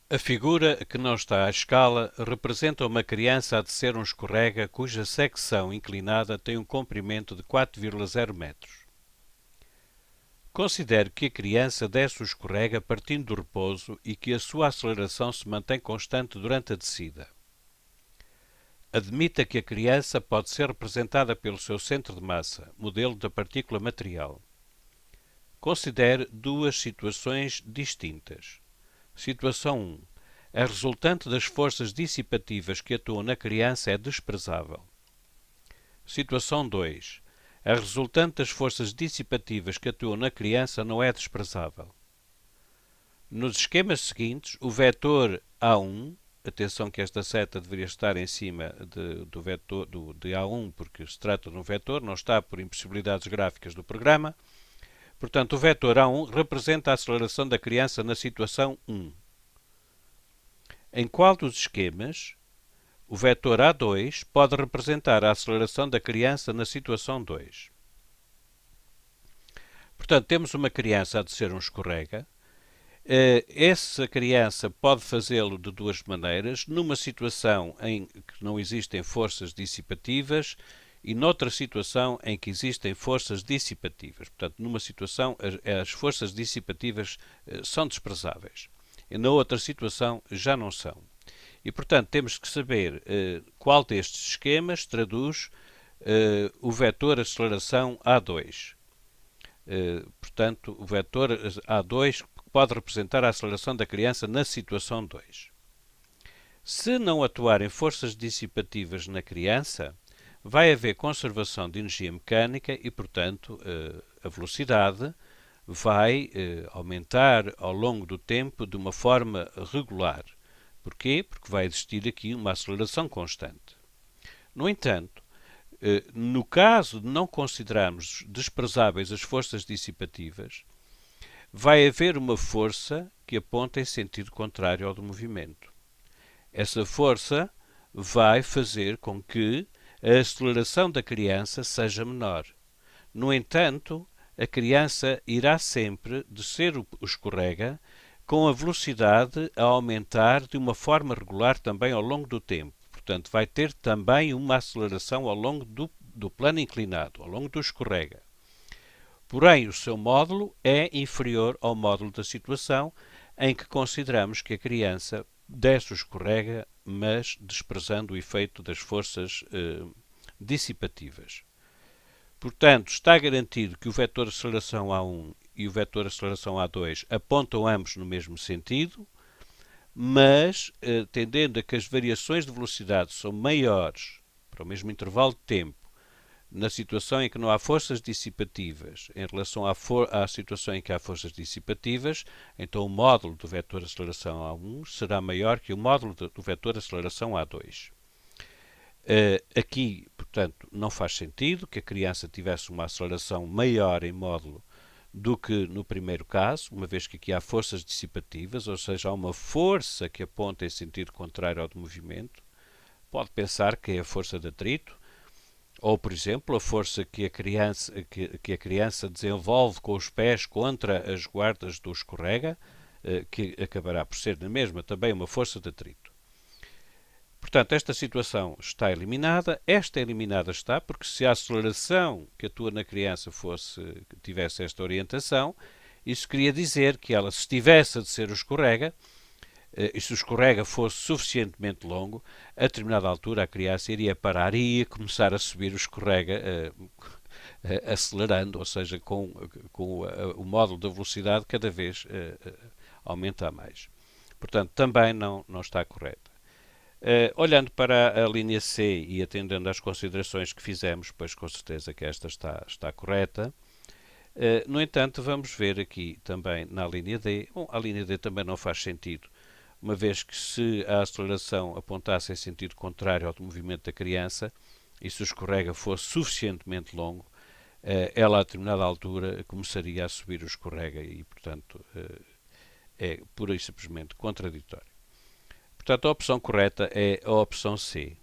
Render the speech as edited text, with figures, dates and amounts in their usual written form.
A figura que não está à escala representa uma criança a descer um escorrega cuja secção inclinada tem um comprimento de 4,0 metros. Considere que a criança desce o escorrega partindo do repouso e que a sua aceleração se mantém constante durante a descida. Admita que a criança pode ser representada pelo seu centro de massa, modelo da partícula material. Considere duas situações distintas. Situação 1. A resultante das forças dissipativas que atuam na criança é desprezável. Situação 2. A resultante das forças dissipativas que atuam na criança não é desprezável. Nos esquemas seguintes, o vetor A1, atenção que esta seta deveria estar em cima do vetor de A1, porque se trata de um vetor, não está por impossibilidades gráficas do programa. Portanto, o vetor A1 representa a aceleração da criança na situação 1. Em qual dos esquemas o vetor A2 pode representar a aceleração da criança na situação 2? Portanto, temos uma criança a descer um escorrega. Essa criança pode fazê-lo de duas maneiras, numa situação em que não existem forças dissipativas e noutra situação em que existem forças dissipativas. Portanto, numa situação as forças dissipativas são desprezáveis e na outra situação já não são. E, portanto, temos que saber qual destes esquemas traduz o vetor aceleração A2. Portanto, o vetor A2 pode representar a aceleração da criança na situação 2. Se não atuarem forças dissipativas na criança, vai haver conservação de energia mecânica e, portanto, a velocidade vai aumentar ao longo do tempo de uma forma regular. Porquê? Porque vai existir aqui uma aceleração constante. No entanto, no caso de não considerarmos desprezáveis as forças dissipativas, vai haver uma força que aponta em sentido contrário ao do movimento. Essa força vai fazer com que a aceleração da criança seja menor. No entanto, a criança irá sempre descer o escorrega com a velocidade a aumentar de uma forma regular também ao longo do tempo. Portanto, vai ter também uma aceleração ao longo do plano inclinado, ao longo do escorrega. Porém, o seu módulo é inferior ao módulo da situação em que consideramos que a criança desce o escorrega, mas desprezando o efeito das forças dissipativas. Portanto, está garantido que o vetor aceleração A1 e o vetor aceleração A2 apontam ambos no mesmo sentido, mas tendendo a que as variações de velocidade são maiores para o mesmo intervalo de tempo na situação em que não há forças dissipativas em relação à situação em que há forças dissipativas, então o módulo do vetor aceleração A1 será maior que o módulo do vetor aceleração A2. Aqui, portanto, não faz sentido que a criança tivesse uma aceleração maior em módulo do que no primeiro caso, uma vez que aqui há forças dissipativas, ou seja, há uma força que aponta em sentido contrário ao do movimento. Pode pensar que é a força de atrito, ou, por exemplo, a força que a criança desenvolve com os pés contra as guardas do escorrega, que acabará por ser na mesma também uma força de atrito. Portanto, esta situação está eliminada. Esta eliminada está porque se a aceleração que atua na criança tivesse esta orientação, isso queria dizer que ela, se estivesse a descer o escorrega, e se o escorrega fosse suficientemente longo, a determinada altura a criança iria parar e ia começar a subir o escorrega acelerando, ou seja, com o módulo da velocidade cada vez aumenta mais. Portanto, também não está correta. Olhando para a linha C e atendendo às considerações que fizemos, pois com certeza que esta está correta. No entanto, vamos ver aqui também na linha D. Bom, a linha D também não faz sentido, uma vez que se a aceleração apontasse em sentido contrário ao do movimento da criança e se o escorrega fosse suficientemente longo, ela a determinada altura começaria a subir o escorrega e, portanto, é pura e simplesmente contraditório. Portanto, a opção correta é a opção C.